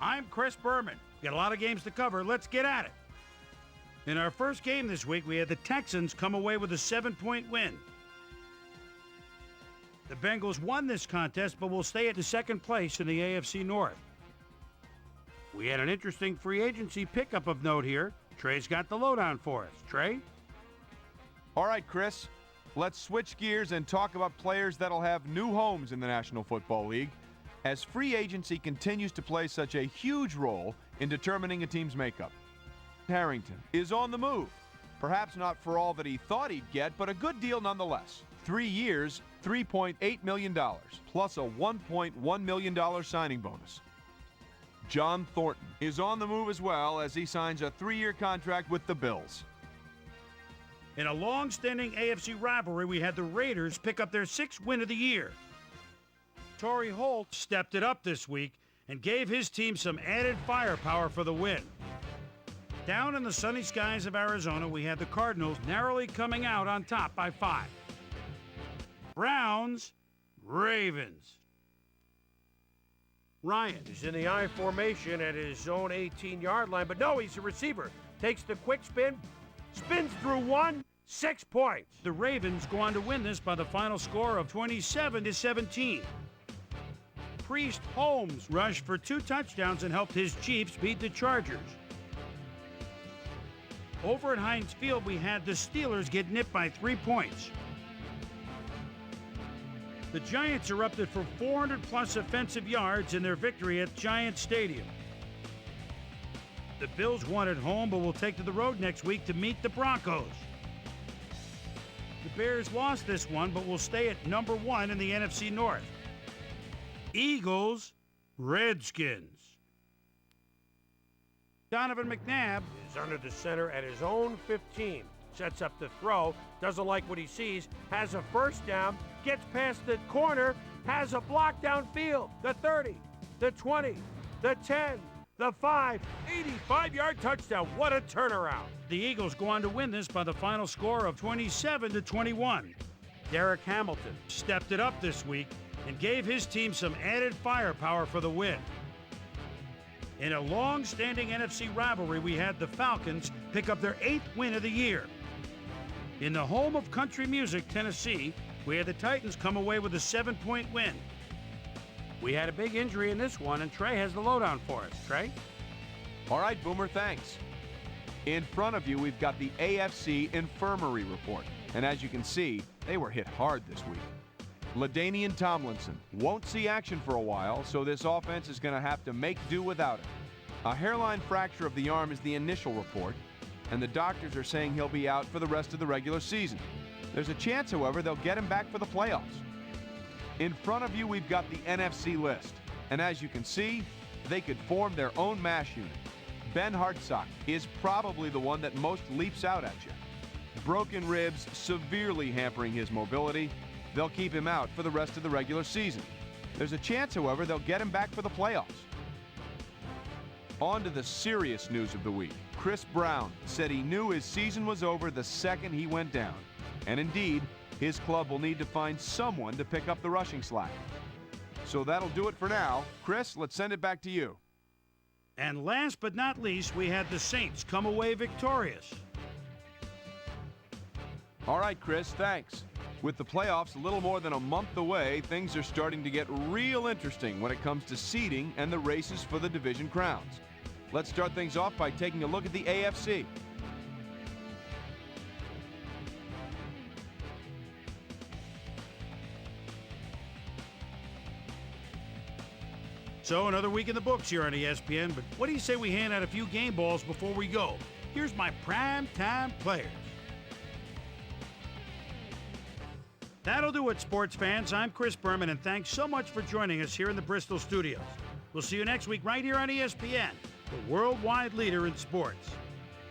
I'm Chris Berman. Got a lot of games to cover. Let's get at it. In our first game this week, we had the Texans come away with a 7-point win. The Bengals won this contest, but will stay at the second place in the AFC North. We had an interesting free agency pickup of note here. Trey's got the lowdown for us. Trey? All right, Chris. Let's switch gears and talk about players that'll have new homes in the National Football League, as free agency continues to play such a huge role in determining a team's makeup. Harrington is on the move. Perhaps not for all that he thought he'd get, but a good deal nonetheless. 3 years, $3.8 million, plus a $1.1 million signing bonus. John Thornton is on the move as well as he signs a 3-year contract with the Bills. In a long-standing AFC rivalry, we had the Raiders pick up their 6th win of the year. Torrey Holt stepped it up this week and gave his team some added firepower for the win. Down in the sunny skies of Arizona, we had the Cardinals narrowly coming out on top by 5. Browns, Ravens. Ryan is in the I formation at his own 18-yard line, but no, he's a receiver. Takes the quick spin, spins through 1, 6 points. The Ravens go on to win this by the final score of 27-17. Priest Holmes rushed for 2 touchdowns and helped his Chiefs beat the Chargers. Over at Heinz Field, we had the Steelers get nipped by 3 points. The Giants erupted for 400-plus offensive yards in their victory at Giants Stadium. The Bills won at home, but will take to the road next week to meet the Broncos. The Bears lost this one, but will stay at number 1 in the NFC North. Eagles, Redskins. Donovan McNabb is under the center at his own 15. Sets up the throw, doesn't like what he sees, has a first down, gets past the corner, has a block downfield. The 30, the 20, the 10, the 5, 85-yard touchdown. What a turnaround. The Eagles go on to win this by the final score of 27-21. Derek Hamilton stepped it up this week and gave his team some added firepower for the win. In a long-standing NFC rivalry, we had the Falcons pick up their 8th win of the year. In the home of country music, Tennessee, we had the Titans come away with a 7-point win. We had a big injury in this one, and Trey has the lowdown for us. Trey? All right, Boomer, thanks. In front of you, we've got the AFC Infirmary Report. And as you can see, they were hit hard this week. LaDainian Tomlinson won't see action for a while, so this offense is going to have to make do without him. A hairline fracture of the arm is the initial report, and the doctors are saying he'll be out for the rest of the regular season. There's a chance, however, they'll get him back for the playoffs. In front of you, we've got the NFC list, and as you can see, they could form their own MASH unit. Ben Hartsock is probably the one that most leaps out at you. Broken ribs severely hampering his mobility. They'll keep him out for the rest of the regular season. There's a chance, however, they'll get him back for the playoffs. On to the serious news of the week. Chris Brown said he knew his season was over the second he went down. And indeed, his club will need to find someone to pick up the rushing slack. So that'll do it for now. Chris, let's send it back to you. And last but not least, we had the Saints come away victorious. All right, Chris, thanks. With the playoffs a little more than a month away, things are starting to get real interesting when it comes to seeding and the races for the division crowns. Let's start things off by taking a look at the AFC. So another week in the books here on ESPN, but what do you say we hand out a few game balls before we go? Here's my prime time players. That'll do it, sports fans. I'm Chris Berman, and thanks so much for joining us here in the Bristol studios. We'll see you next week right here on ESPN, the worldwide leader in sports.